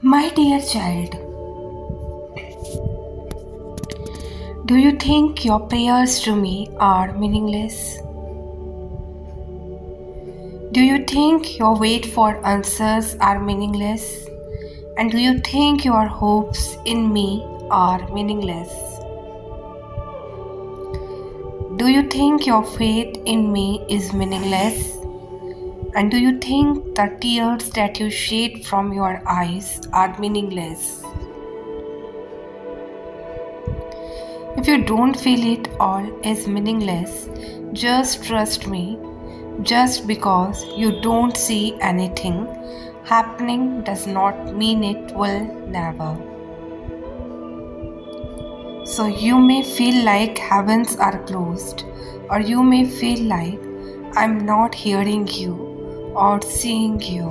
My dear child, do you think your prayers to me are meaningless? Do you think your wait for answers are meaningless? And do you think your hopes in me are meaningless? Do you think your faith in me is meaningless? And do you think the tears that you shed from your eyes are meaningless? If you don't feel it all is meaningless, just trust me. Just because you don't see anything happening does not mean it will never. So you may feel like heavens are closed, or you may feel like I'm not hearing you or seeing you.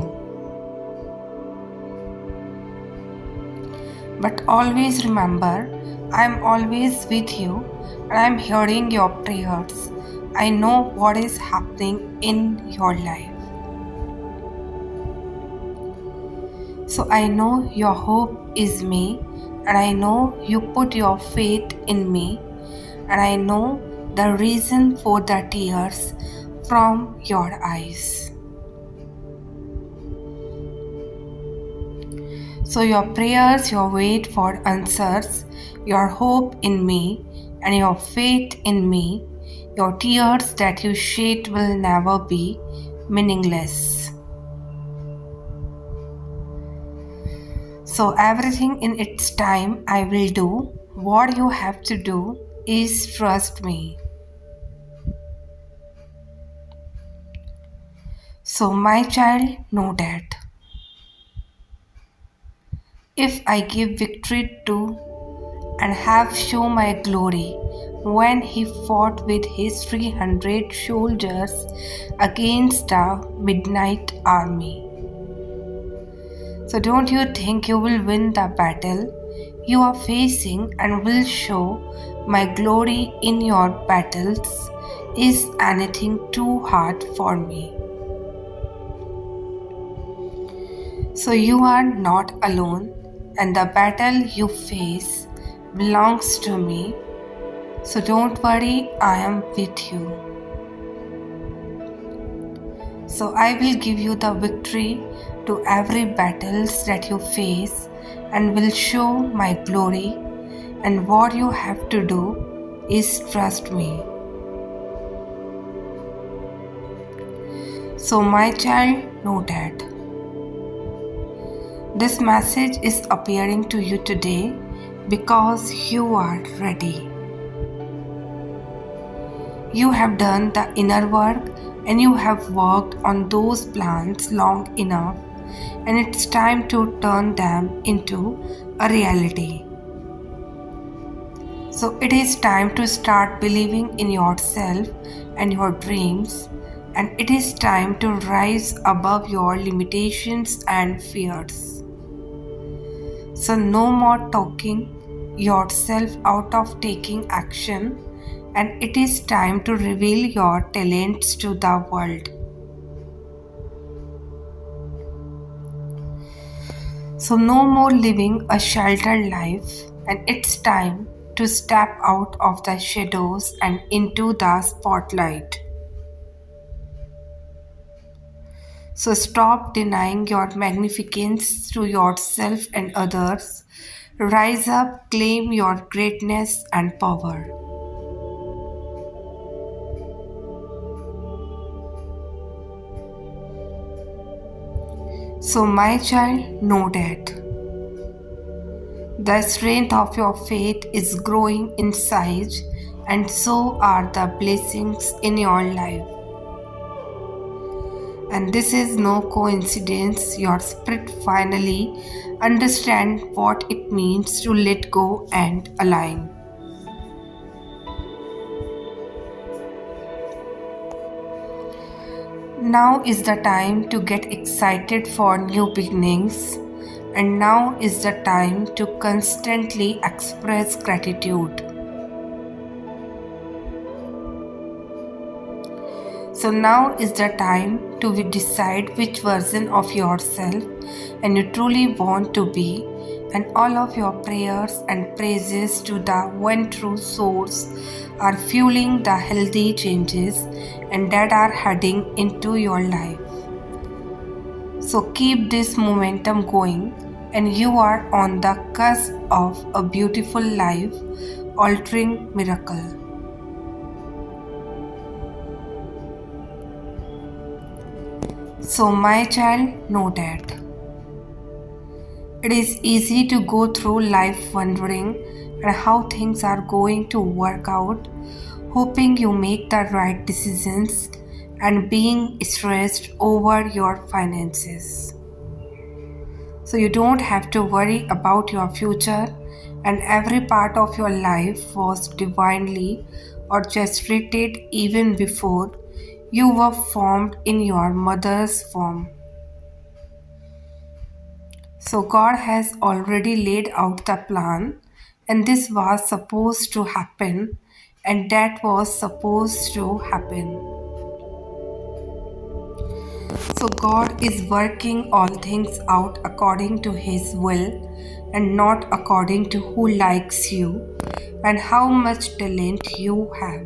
But always remember, I'm always with you and I'm hearing your prayers. I know what is happening in your life. So I know your hope is me, and I know you put your faith in me, and I know the reason for the tears from your eyes. So your prayers, your wait for answers, your hope in me, and your faith in me, your tears that you shed will never be meaningless. So everything in its time I will do. What you have to do is trust me. So my child, know that if I give victory to and have shown my glory when he fought with his 300 soldiers against the midnight army. So don't you think you will win the battle you are facing and will show my glory in your battles? Is anything too hard for me? So you are not alone, and the battle you face belongs to me. So don't worry, I am with you. So I will give you the victory to every battles that you face and will show my glory, and what you have to do is trust me. So my child, know that this message is appearing to you today because you are ready. You have done the inner work and you have worked on those plans long enough, and it's time to turn them into a reality. So it is time to start believing in yourself and your dreams, and it is time to rise above your limitations and fears. So no more talking yourself out of taking action, and it is time to reveal your talents to the world. So no more living a sheltered life, and it's time to step out of the shadows and into the spotlight. So stop denying your magnificence to yourself and others. Rise up, claim your greatness and power. So my child, know that the strength of your faith is growing in size, and so are the blessings in your life. And this is no coincidence. Your spirit finally understands what it means to let go and align. Now is the time to get excited for new beginnings, and now is the time to constantly express gratitude. So now is the time to decide which version of yourself and you truly want to be, and all of your prayers and praises to the one true source are fueling the healthy changes and that are heading into your life. So keep this momentum going, and you are on the cusp of a beautiful life altering miracle. So, my child, know that it is easy to go through life wondering how things are going to work out, hoping you make the right decisions, and being stressed over your finances. So you don't have to worry about your future, and every part of your life was divinely orchestrated even before you were formed in your mother's womb. So God has already laid out the plan, and this was supposed to happen, and that was supposed to happen. So God is working all things out according to His will and not according to who likes you and how much talent you have.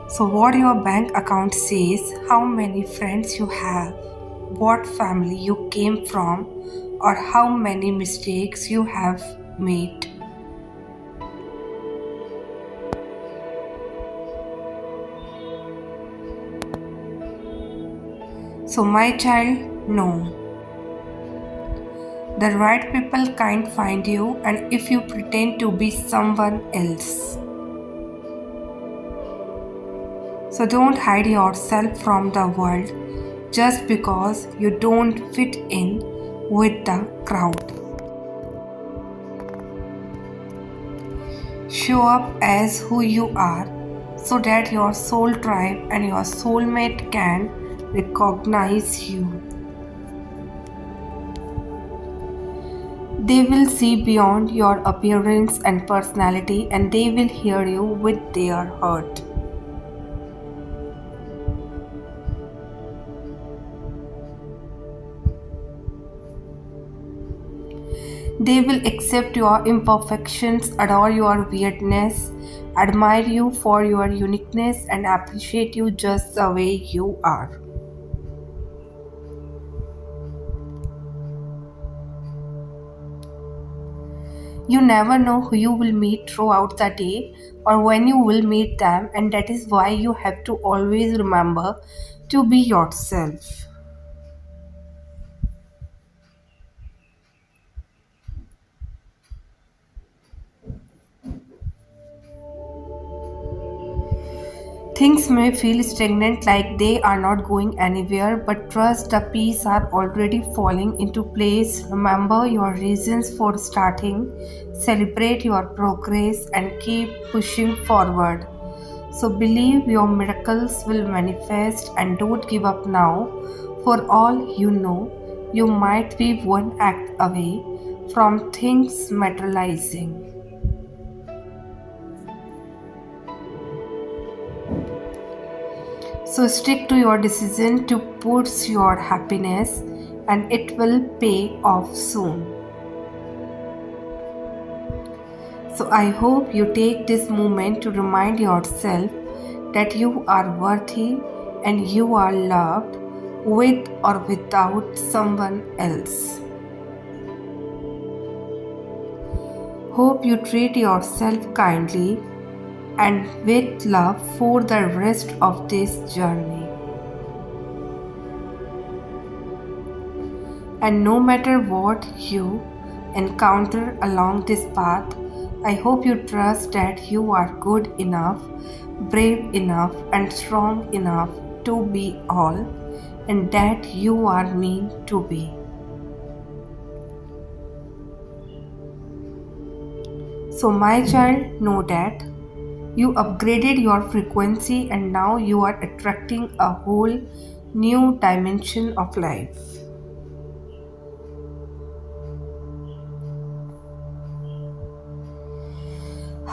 So, what your bank account says, how many friends you have, what family you came from, or how many mistakes you have made. So, my child, no. The right people can't find you, and if you pretend to be someone else. So don't hide yourself from the world just because you don't fit in with the crowd. Show up as who you are so that your soul tribe and your soulmate can recognize you. They will see beyond your appearance and personality, and they will hear you with their heart. They will accept your imperfections, adore your weirdness, admire you for your uniqueness, and appreciate you just the way you are. You never know who you will meet throughout the day or when you will meet them, and that is why you have to always remember to be yourself. Things may feel stagnant like they are not going anywhere, but trust the pieces are already falling into place. Remember your reasons for starting, celebrate your progress, and keep pushing forward. So believe your miracles will manifest and don't give up now. For all you know, you might be one act away from things materializing. So stick to your decision to pursue your happiness and it will pay off soon. So I hope you take this moment to remind yourself that you are worthy and you are loved with or without someone else. Hope you treat yourself kindly and with love for the rest of this journey. And no matter what you encounter along this path, I hope you trust that you are good enough, brave enough, and strong enough to be all, and that you are meant to be. So, my child, know that you upgraded your frequency and now you are attracting a whole new dimension of life.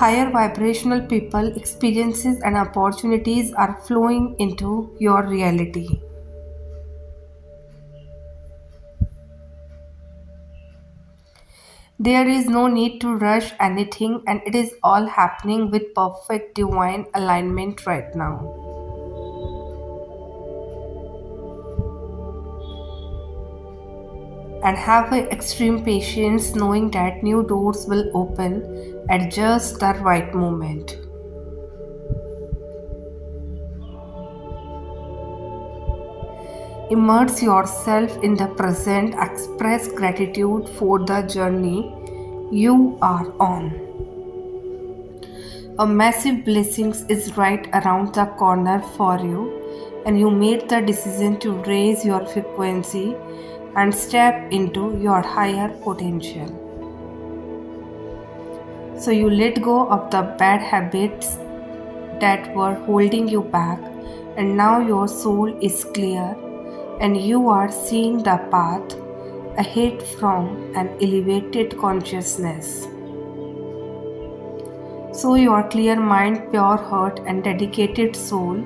Higher vibrational people, experiences, and opportunities are flowing into your reality. There is no need to rush anything, and it is all happening with perfect divine alignment right now. And have a extreme patience knowing that new doors will open at just the right moment. Immerse yourself in the present, express gratitude for the journey you are on. A massive blessing is right around the corner for you, and you made the decision to raise your frequency and step into your higher potential. So you let go of the bad habits that were holding you back, and now your soul is clear and you are seeing the path ahead from an elevated consciousness. So your clear mind, pure heart, and dedicated soul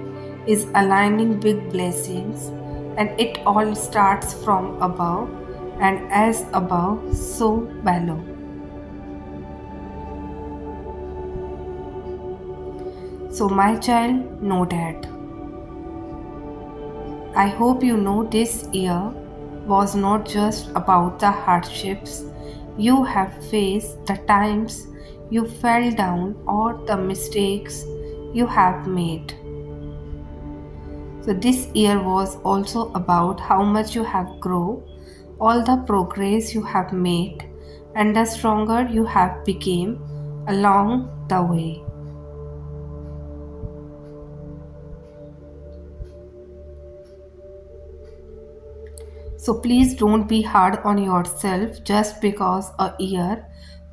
is aligning big blessings, and it all starts from above, and as above, so below. So, my child, know that. I hope you know this year was not just about the hardships you have faced, the times you fell down, or the mistakes you have made. So, this year was also about how much you have grown, all the progress you have made, and the stronger you have become along the way. So please don't be hard on yourself just because a year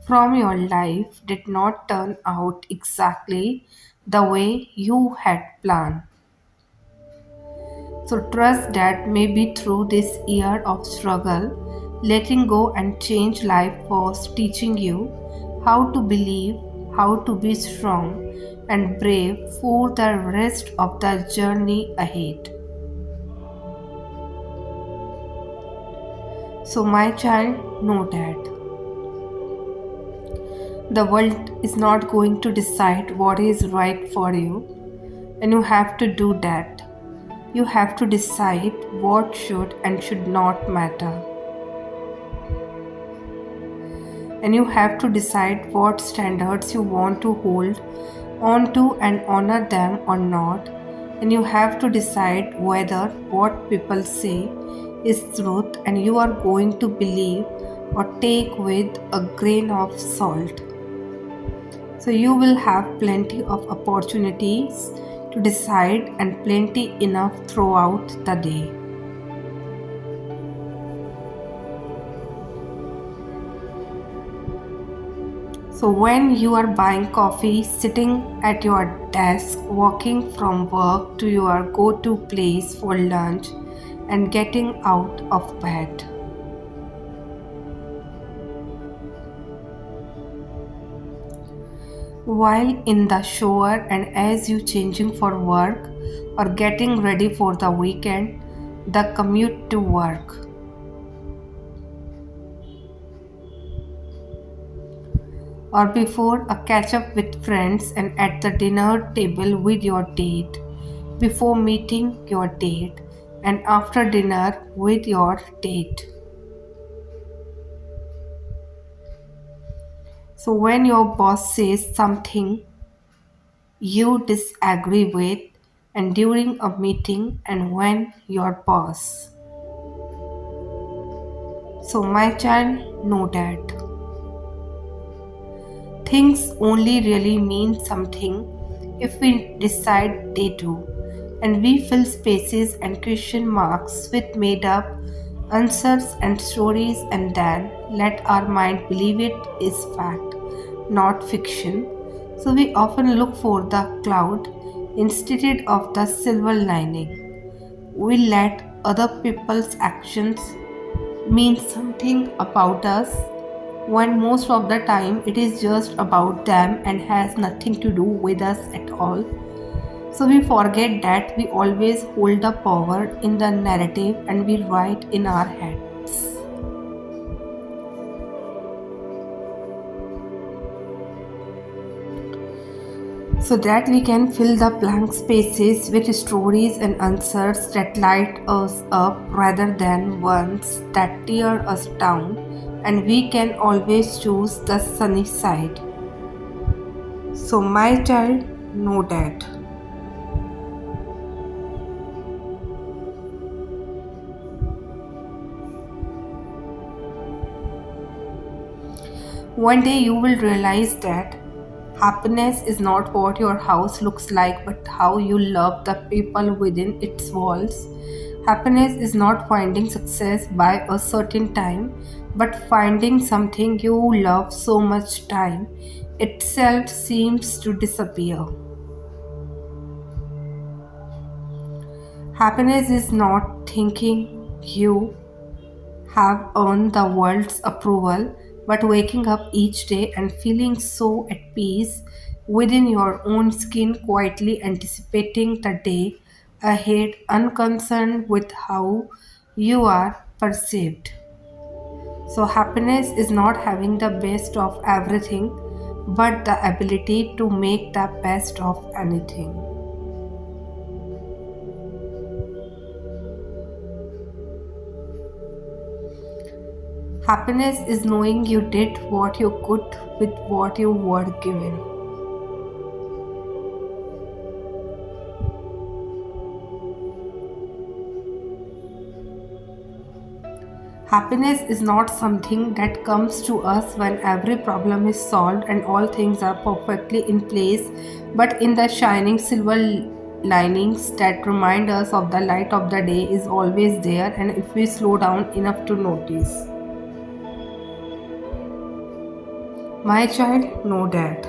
from your life did not turn out exactly the way you had planned. So trust that maybe through this year of struggle, letting go and change life was teaching you how to believe, how to be strong and brave for the rest of the journey ahead. So my child, know that the world is not going to decide what is right for you, and you have to do that. You have to decide what should and should not matter. And you have to decide what standards you want to hold on to and honor them or not. And you have to decide whether what people say is truth and you are going to believe or take with a grain of salt. So you will have plenty of opportunities to decide and plenty enough throughout the day. So when you are buying coffee, sitting at your desk, walking from work to your go-to place for lunch and getting out of bed. While in the shower and as you changing for work or getting ready for the weekend, the commute to work. Or before a catch up with friends and at the dinner table with your date, before meeting your date and after dinner with your date. So when your boss says something you disagree with and during a meeting and when your boss. So my child, know that things only really mean something if we decide they do, and we fill spaces and question marks with made up answers and stories and then let our mind believe it is fact, not fiction. So we often look for the cloud instead of the silver lining. We let other people's actions mean something about us when most of the time it is just about them and has nothing to do with us at all. So we forget that we always hold the power in the narrative and we write in our heads. So that we can fill the blank spaces with stories and answers that light us up rather than ones that tear us down, and we can always choose the sunny side. So, my child, know that. One day you will realize that happiness is not what your house looks like, but how you love the people within its walls. Happiness is not finding success by a certain time, but finding something you love so much time itself seems to disappear. Happiness is not thinking you have earned the world's approval, but waking up each day and feeling so at peace within your own skin, quietly anticipating the day ahead, unconcerned with how you are perceived. So, happiness is not having the best of everything, but the ability to make the best of anything. Happiness is knowing you did what you could with what you were given. Happiness is not something that comes to us when every problem is solved and all things are perfectly in place, but in the shining silver linings that remind us of the light of the day is always there, and if we slow down enough to notice. My child, know that.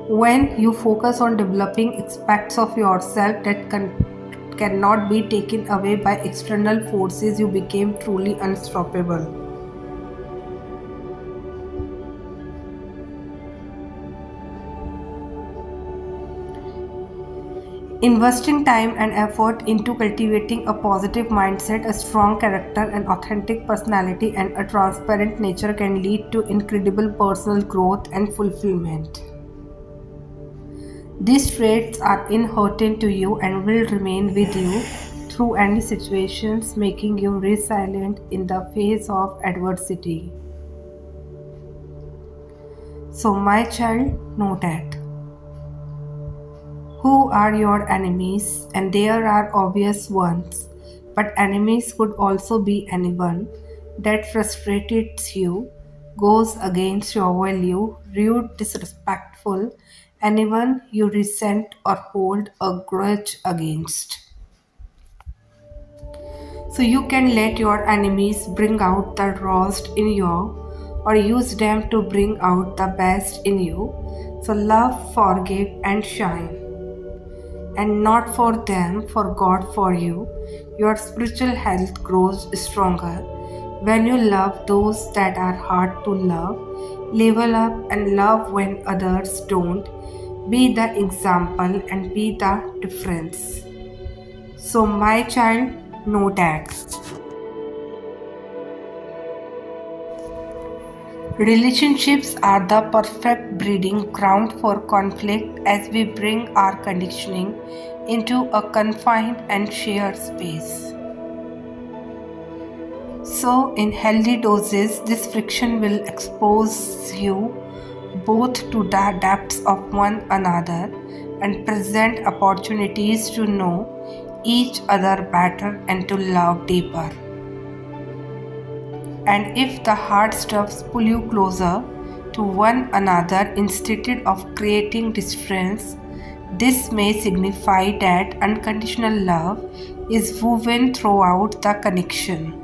When you focus on developing aspects of yourself that cannot be taken away by external forces, you became truly unstoppable. Investing time and effort into cultivating a positive mindset, a strong character, an authentic personality, and a transparent nature can lead to incredible personal growth and fulfillment. These traits are inherent to you and will remain with you through any situations, making you resilient in the face of adversity. So, my child, know that. Who are your enemies? And there are obvious ones, but enemies could also be anyone that frustrates you, goes against your value, rude, disrespectful, anyone you resent or hold a grudge against. So you can let your enemies bring out the worst in you or use them to bring out the best in you. So love, forgive, and shine. And not for them, for God for you. Your spiritual health grows stronger when you love those that are hard to love. Level up and love when others don't. Be the example and be the difference. So, my child, know that. Relationships are the perfect breeding ground for conflict as we bring our conditioning into a confined and shared space. So, in healthy doses, this friction will expose you both to the depths of one another and present opportunities to know each other better and to love deeper. And if the hard stuffs pull you closer to one another instead of creating distance, this may signify that unconditional love is woven throughout the connection.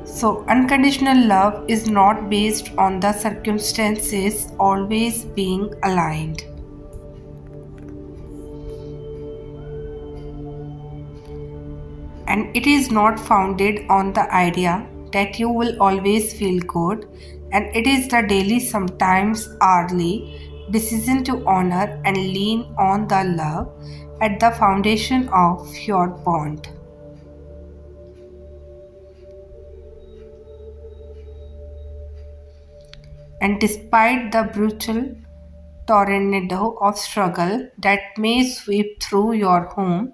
So, unconditional love is not based on the circumstances always being aligned. and it is not founded on the idea that you will always feel good, and it is the daily, sometimes hourly, decision to honor and lean on the love at the foundation of your bond. And despite the brutal tornado of struggle that may sweep through your home,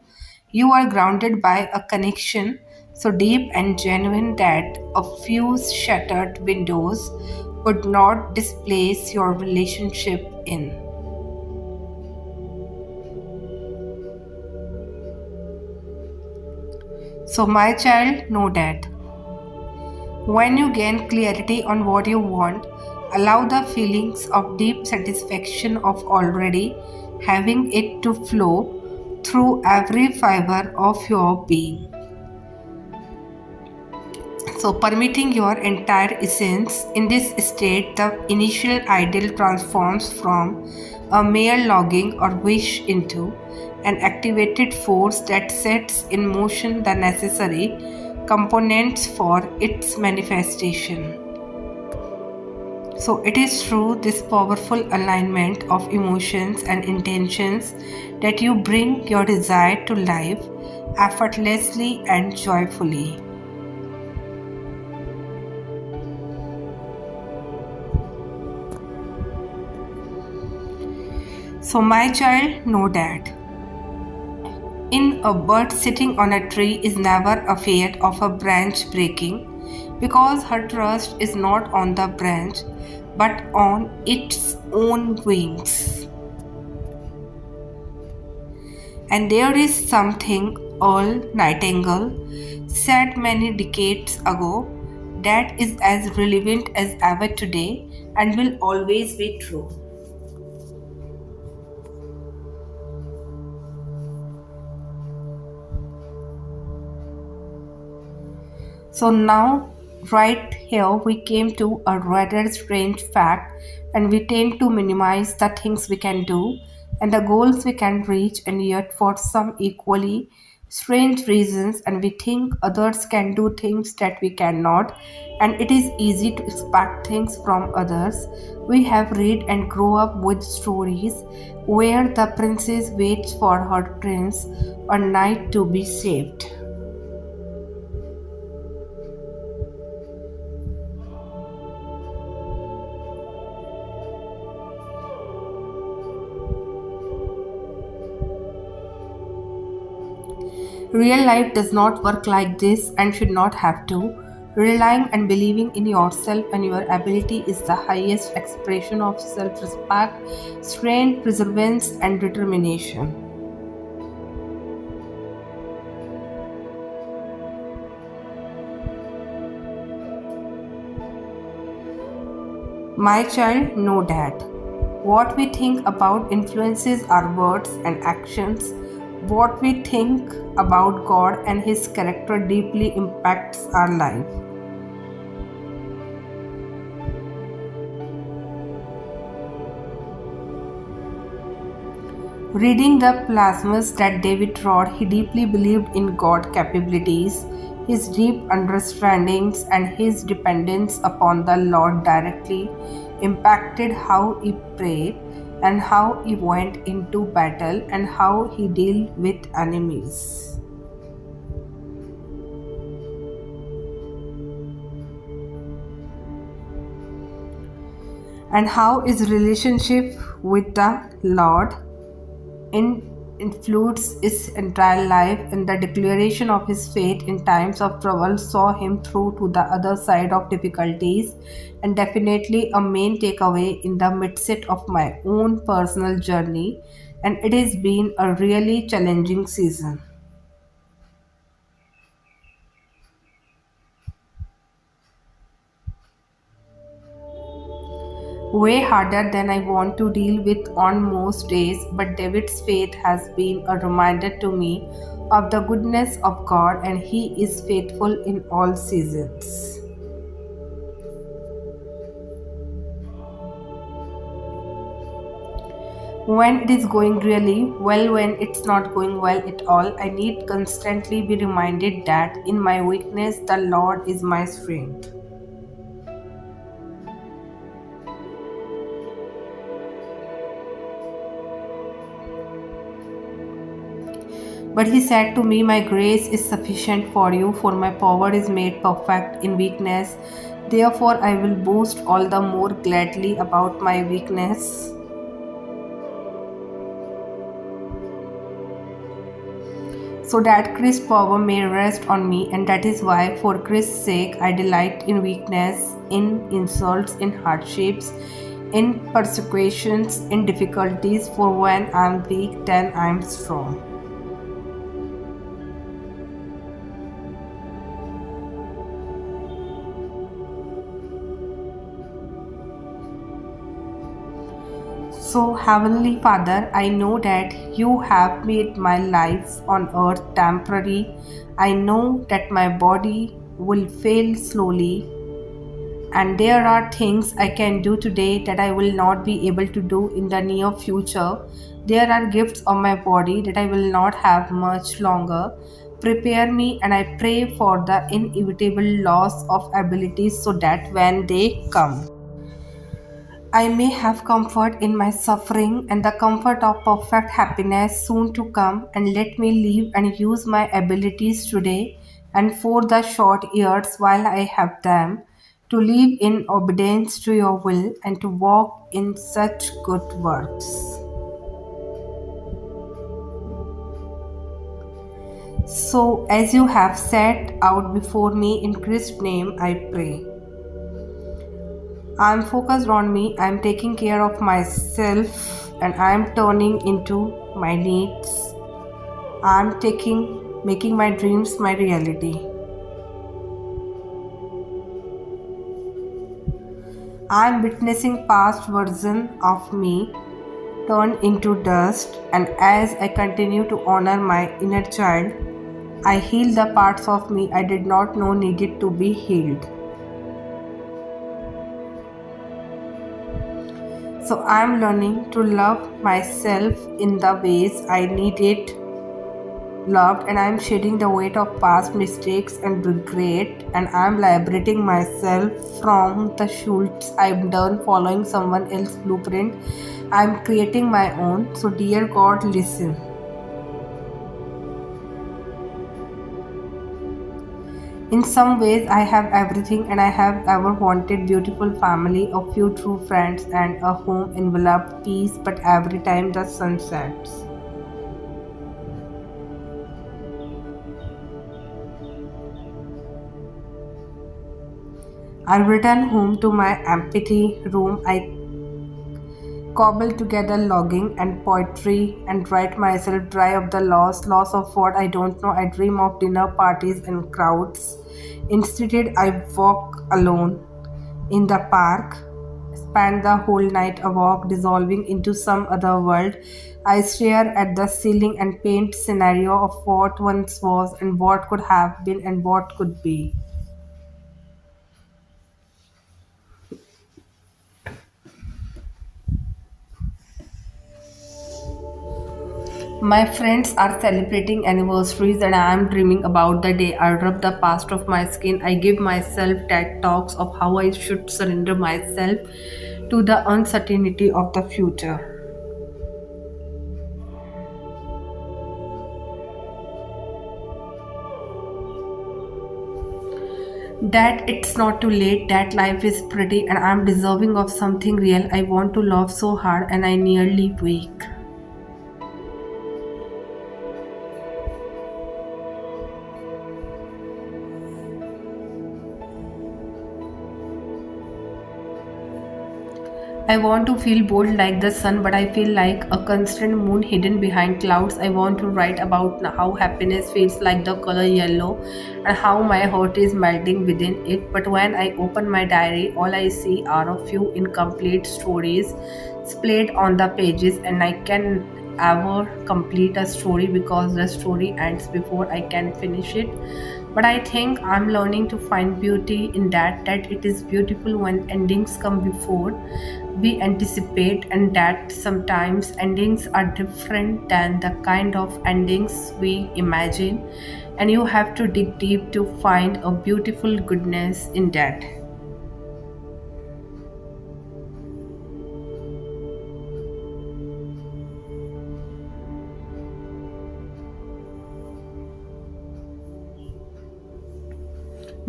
you are grounded by a connection so deep and genuine that a few shattered windows would not displace your relationship in. So, my child, know that. When you gain clarity on what you want, allow the feelings of deep satisfaction of already having it to flow through every fiber of your being. So, permitting your entire essence in this state, the initial ideal transforms from a mere longing or wish into an activated force that sets in motion the necessary components for its manifestation. So, it is through this powerful alignment of emotions and intentions that you bring your desire to life effortlessly and joyfully. So, my child, know that. In a bird sitting on a tree is never afraid of a branch breaking because her trust is not on the branch but on its own wings. And there is something all Nightingale said many decades ago that is as relevant as ever today and will always be true. So now, right here, we came to a rather strange fact, and we tend to minimize the things we can do and the goals we can reach, and yet, for some equally strange reasons, and we think others can do things that we cannot, and it is easy to expect things from others. We have read and grow up with stories where the princess waits for her prince a knight to be saved. Real life does not work like this and should not have to. Relying and believing in yourself and your ability is the highest expression of self respect, strength, perseverance, and determination. My child, know that. What we think about influences our words and actions. What we think about God and His character deeply impacts our life. Reading the plasmas that David wrote, he deeply believed in God's capabilities, his deep understandings, and his dependence upon the Lord directly impacted how he prayed and how he went into battle and how he dealt with enemies. And how his relationship with the Lord influenced his entire life, and the declaration of his faith in times of trouble saw him through to the other side of difficulties. And definitely a main takeaway in the midst of my own personal journey, and it has been a really challenging season. Way harder than I want to deal with on most days, but David's faith has been a reminder to me of the goodness of God, and He is faithful in all seasons. When it is going really well, when it's not going well at all, I need constantly be reminded that in my weakness, the Lord is my strength. But he said to me, my grace is sufficient for you, for my power is made perfect in weakness. Therefore, I will boast all the more gladly about my weakness, so that Christ's power may rest on me. And that is why, for Christ's sake, I delight in weakness, in insults, in hardships, in persecutions, in difficulties. For when I am weak, then I am strong. So, Heavenly Father, I know that you have made my life on earth temporary. I know that my body will fail slowly, and there are things I can do today that I will not be able to do in the near future. There are gifts of my body that I will not have much longer. Prepare me, and I pray for the inevitable loss of abilities so that when they come, I may have comfort in my suffering and the comfort of perfect happiness soon to come, and let me live and use my abilities today and for the short years while I have them, to live in obedience to your will and to walk in such good works. So, as you have set out before me in Christ's name, I pray. I'm focused on me, I'm taking care of myself, and I'm turning into my needs. Making my dreams my reality. I'm witnessing past version of me turn into dust, and as I continue to honor my inner child, I heal the parts of me I did not know needed to be healed. So I'm learning to love myself in the ways I needed loved, and I'm shedding the weight of past mistakes and regret, and I'm liberating myself from the shoots I've done following someone else's blueprint. I'm creating my own. So dear God, listen. In some ways, I have everything and I have ever wanted: beautiful family, a few true friends, and a home enveloped peace. But every time the sun sets, I return home to my empty room. I cobble together logging and poetry and write myself dry of the loss of what I don't know. I dream of dinner parties and crowds. Instead, I walk alone in the park, spend the whole night a walk, dissolving into some other world. I stare at the ceiling and paint scenario of what once was and what could have been and what could be. My friends are celebrating anniversaries and I am dreaming about the day I rub the past off my skin. I give myself TED talks of how I should surrender myself to the uncertainty of the future. That it's not too late, that life is pretty and I'm deserving of something real. I want to love so hard and I nearly weak. I want to feel bold like the sun, but I feel like a constant moon hidden behind clouds. I want to write about how happiness feels like the color yellow and how my heart is melting within it. But when I open my diary, all I see are a few incomplete stories splayed on the pages, and I can ever complete a story because the story ends before I can finish it. But I think I'm learning to find beauty in that it is beautiful when endings come before we anticipate, and that sometimes endings are different than the kind of endings we imagine, and you have to dig deep to find a beautiful goodness in that.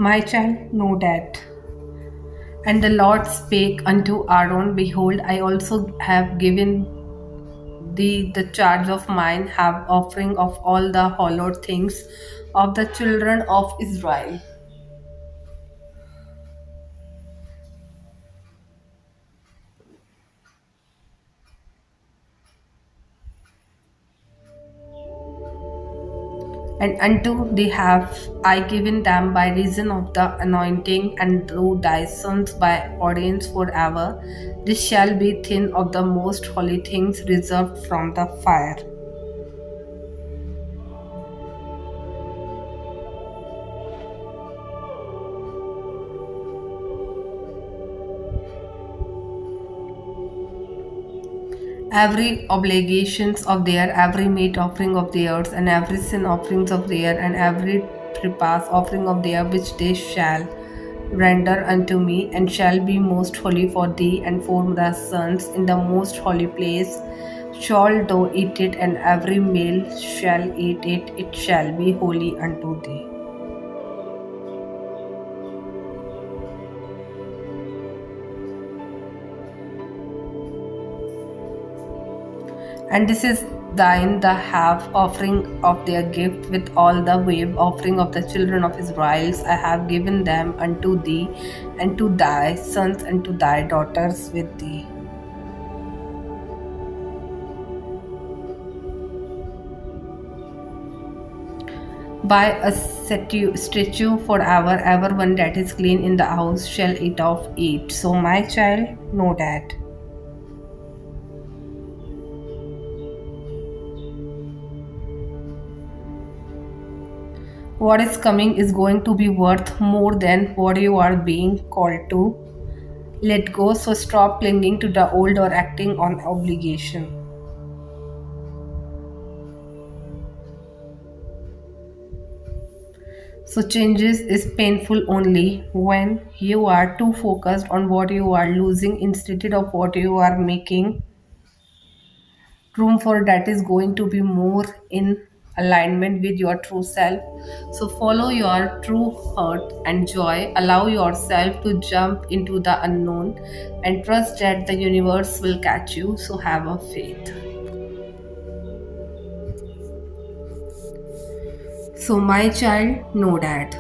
My child, know that. And the Lord spake unto Aaron, behold, I also have given thee the charge of mine, have offering of all the hallowed things of the children of Israel. And unto thee have I given them by reason of the anointing, and through thy sons by audience forever. This shall be thin of the most holy things reserved from the fire. Every obligations of their, every meat offering of theirs, and every sin offerings of their, and every trespass offering of their, which they shall render unto me, and shall be most holy for thee and for thy sons in the most holy place. Shall thou eat it, and every male shall eat it, it shall be holy unto thee. And this is thine the half offering of their gift with all the wave offering of the children of Israel. I have given them unto thee, and to thy sons and to thy daughters with thee. By a statue forever, ever one that is clean in the house shall eat of it. So, my child, know that. What is coming is going to be worth more than what you are being called to let go. So, stop clinging to the old or acting on obligation. So, changes is painful only when you are too focused on what you are losing instead of what you are making room for, that is going to be more in alignment with your true self. So, follow your true heart and joy. Allow yourself to jump into the unknown and trust that the universe will catch you. So, have a faith. So, my child, know that.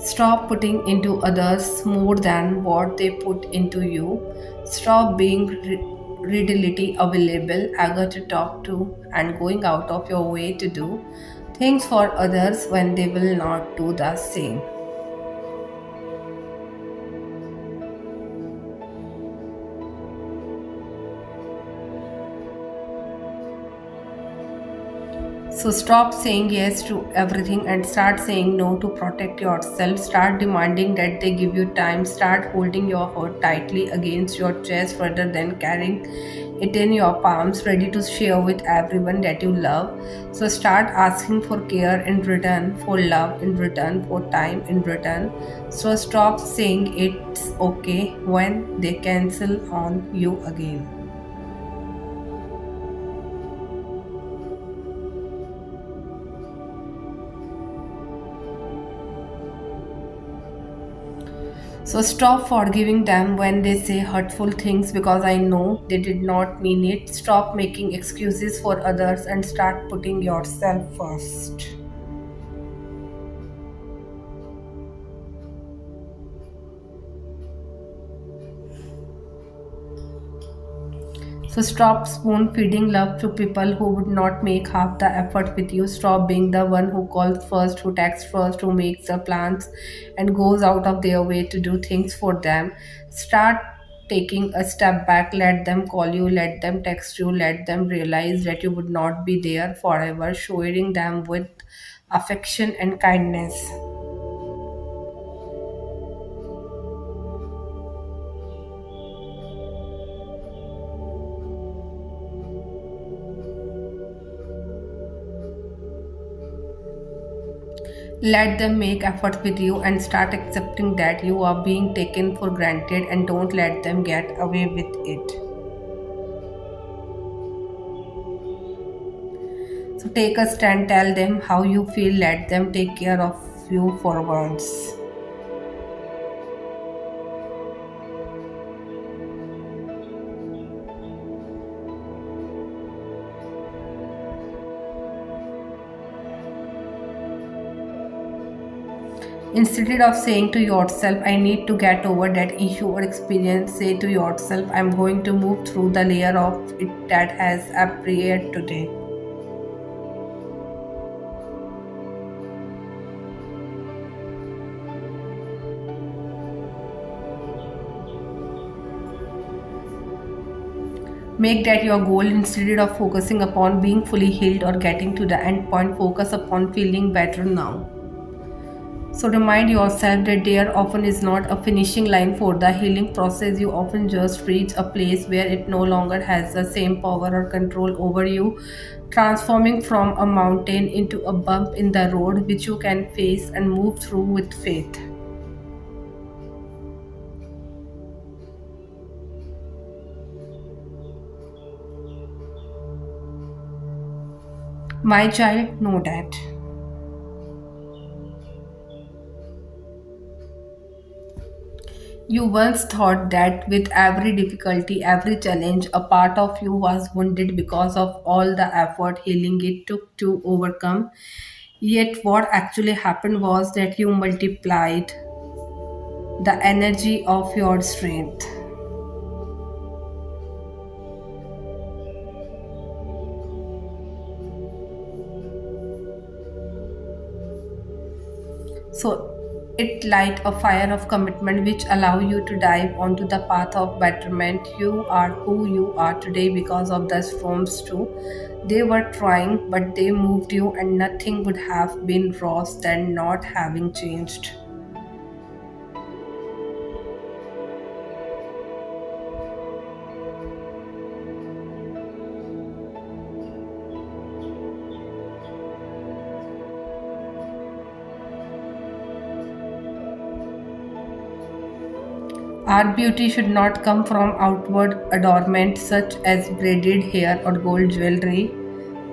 Stop putting into others more than what they put into you. Stop being readily available, eager to talk to, and going out of your way to do things for others when they will not do the same. So stop saying yes to everything and start saying no to protect yourself. Start demanding that they give you time. Start holding your heart tightly against your chest rather than carrying it in your palms, ready to share with everyone that you love. So start asking for care in return, for love in return, for time in return. So stop saying it's okay when they cancel on you again. So stop forgiving them when they say hurtful things because I know they did not mean it. Stop making excuses for others and start putting yourself first. So stop spoon feeding love to people who would not make half the effort with you. Stop being the one who calls first, who texts first, who makes the plans and goes out of their way to do things for them. Start taking a step back. Let them call you, let them text you, let them realize that you would not be there forever, showering them with affection and kindness. Let them make effort with you and start accepting that you are being taken for granted and don't let them get away with it. So take a stand, tell them how you feel, let them take care of you for once. Instead of saying to yourself, I need to get over that issue or experience, say to yourself, I'm going to move through the layer of it that has appeared today. Make that your goal instead of focusing upon being fully healed or getting to the end point, focus upon feeling better now. So remind yourself that there often is not a finishing line for the healing process. You often just reach a place where it no longer has the same power or control over you, transforming from a mountain into a bump in the road which you can face and move through with faith. My child, know that. You once thought that with every difficulty, every challenge, a part of you was wounded because of all the effort healing it took to overcome. Yet, what actually happened was that you multiplied the energy of your strength. So, it light a fire of commitment which allow you to dive onto the path of betterment. You are who you are today because of the storms too. They were trying, but they moved you, and nothing would have been worse than not having changed. Our beauty should not come from outward adornment such as braided hair or gold jewelry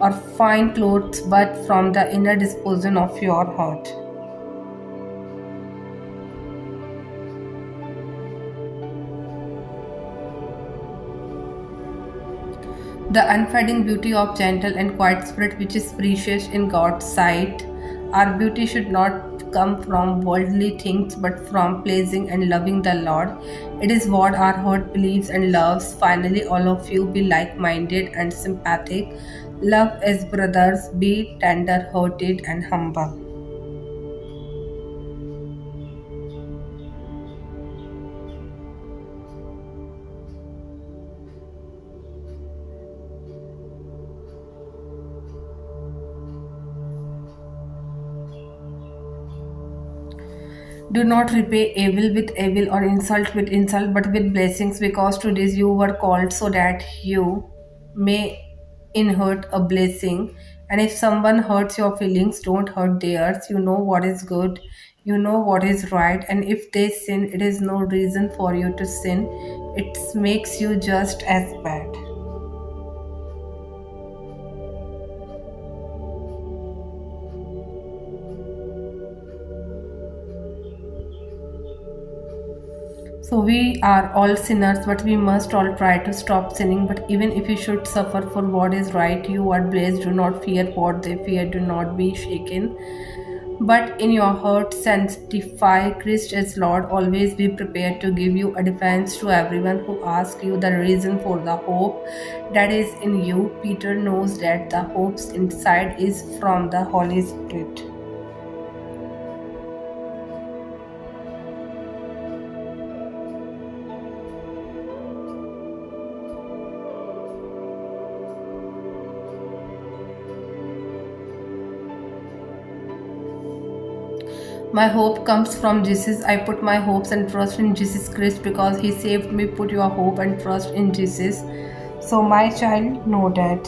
or fine clothes, but from the inner disposition of your heart. The unfading beauty of gentle and quiet spirit, which is precious in God's sight. Our beauty should not come from worldly things but from pleasing and loving the Lord. It is what our heart believes and loves. Finally, all of you be like minded and sympathetic. Love as brothers, be tender hearted and humble. Do not repay evil with evil or insult with insult, but with blessings, because to this you were called so that you may inherit a blessing. And if someone hurts your feelings, don't hurt theirs. You know what is good, you know what is right, and if they sin, it is no reason for you to sin. It makes you just as bad. So we are all sinners, but we must all try to stop sinning. But even if you should suffer for what is right, you are blessed. Do not fear what they fear. Do not be shaken. But in your heart, sanctify Christ as Lord. Always be prepared to give you a defense to everyone who asks you the reason for the hope that is in you. Peter knows that the hope inside is from the Holy Spirit. My hope comes from Jesus. I put my hopes and trust in Jesus Christ because He saved me. Put your hope and trust in Jesus. So, my child, know that.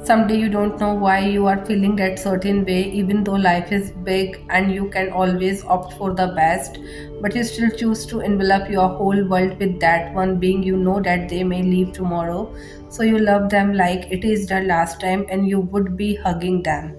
Someday you don't know why you are feeling that certain way, even though life is big and you can always opt for the best, but you still choose to envelop your whole world with that one being. You know that they may leave tomorrow, so you love them like it is the last time and you would be hugging them.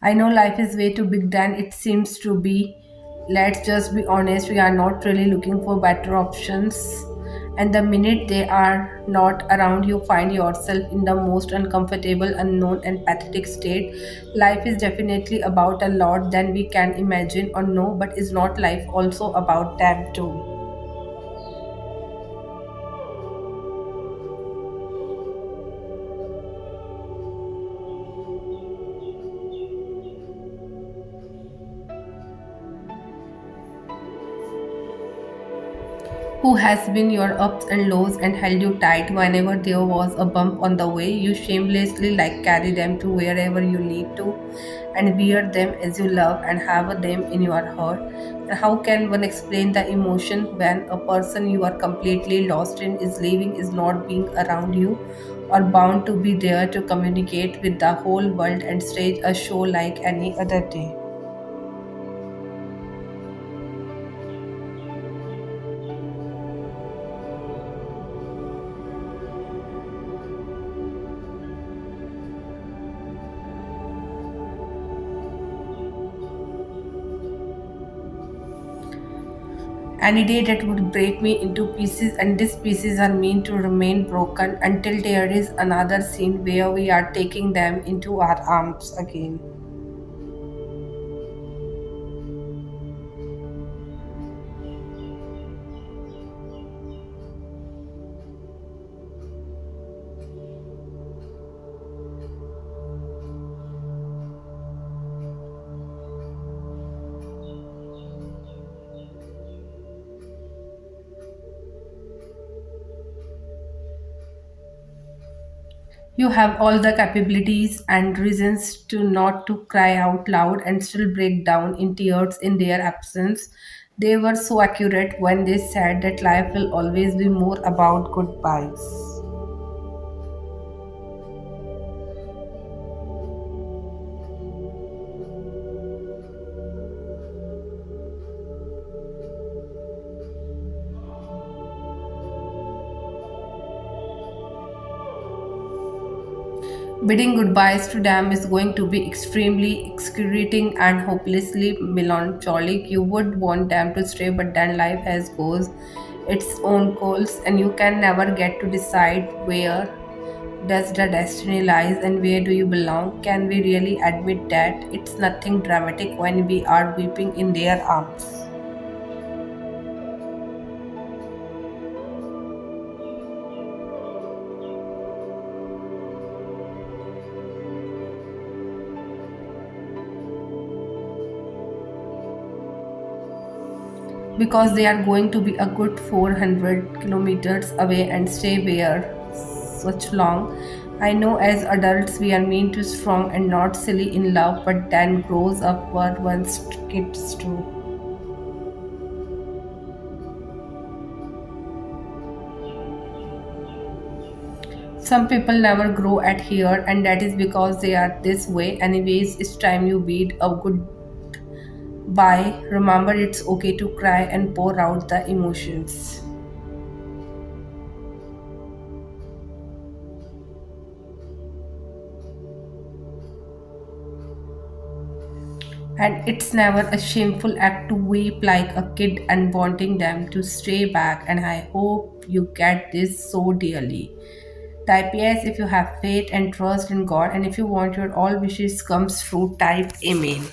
I know life is way too big than it seems to be. Let's just be honest, we are not really looking for better options. And the minute they are not around, you find yourself in the most uncomfortable, unknown, and pathetic state. Life is definitely about a lot than we can imagine or know, but is not life also about them too? Who has been your ups and lows and held you tight whenever there was a bump on the way. You shamelessly like carry them to wherever you need to and wear them as you love and have them in your heart. And how can one explain the emotion when a person you are completely lost in is leaving, is not being around you, or bound to be there to communicate with the whole world and stage a show like any other day? Any day that would break me into pieces, and these pieces are meant to remain broken until there is another scene where we are taking them into our arms again. You have all the capabilities and reasons to not to cry out loud and still break down in tears in their absence. They were so accurate when they said that life will always be more about goodbyes. Bidding goodbyes to them is going to be extremely excruciating and hopelessly melancholic. You would want them to stay, but then life has goes its own course, and you can never get to decide where does the destiny lies and where do you belong. Can we really admit that it's nothing dramatic when we are weeping in their arms? Because they are going to be a good 400 kilometers away and stay there such long. I know as adults we are mean to strong and not silly in love, but then grows up were once kids too. Some people never grow at here, and that is because they are this way. Anyways, it's time you bid a goodbye. Remember, it's okay to cry and pour out the emotions. And it's never a shameful act to weep like a kid and wanting them to stay back. And I hope you get this so dearly. Type yes if you have faith and trust in God, and if you want your all wishes comes true, type amen.